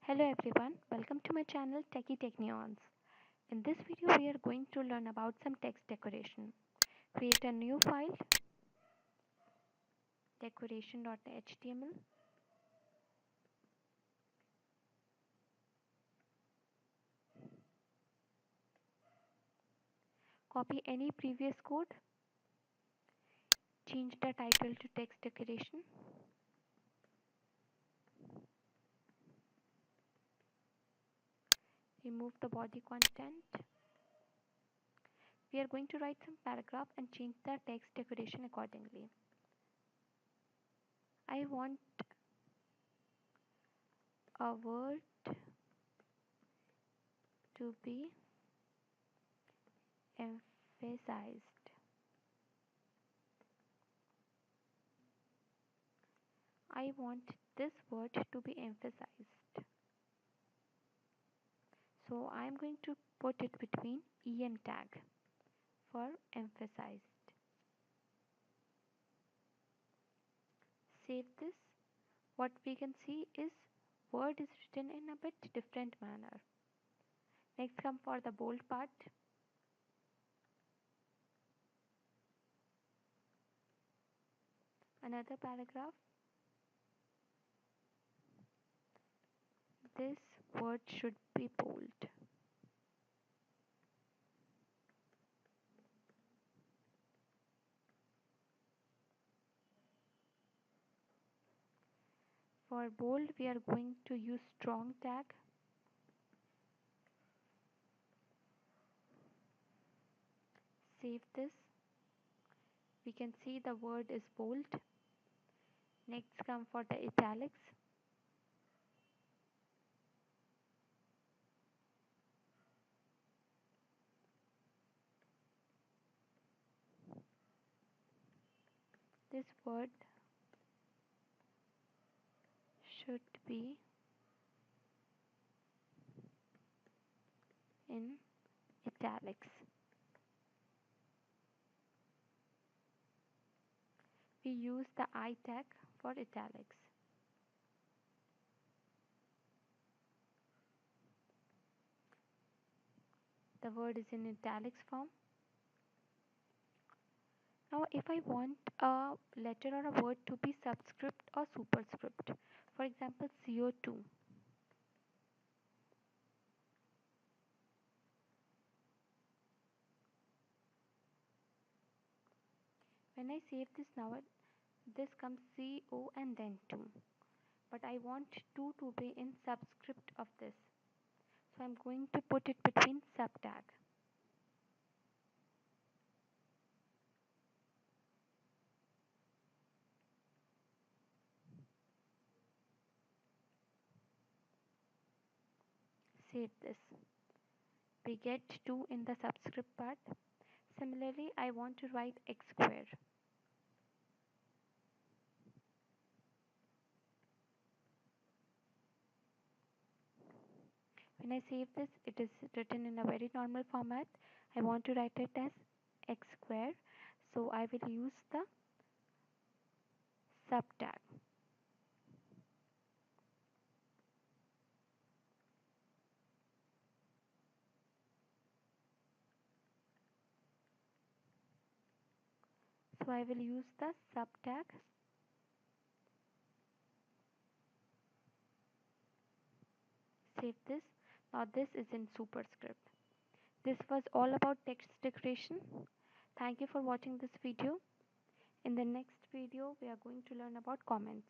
Hello everyone, welcome to my channel techitechnions. In this video we are going to learn about some text decoration. Create a new file decoration.html. Copy any previous code. Change the title to text decoration. Remove the body content. We are going to write some paragraph and change the text decoration accordingly. I want a word to be emphasized. I want this word to be emphasized. So I am going to put it between en tag for emphasized. Save this. What we can see is word is written in a bit different manner. Next come for the bold part. Another paragraph. This word should be bold. For bold we are going to use strong tag. Save this. We can see the word is bold. Next come for the italics. This word should be in italics. We use the I tag for italics. The word is in italics form. Now if I want a letter or a word to be subscript or superscript, for example CO2, when I save this now, this comes CO and then 2, but I want 2 to be in subscript of this, so I'm going to put it between sub tag. Save this. We get 2 in the subscript part. Similarly, I want to write x square. When I save this, it is written in a very normal format. I want to write it as x square, so I will use the sub tag. So I will use the sub tag. Save this. Now this is in superscript. This was all about text decoration. Thank you for watching this video. In the next video, we are going to learn about comments.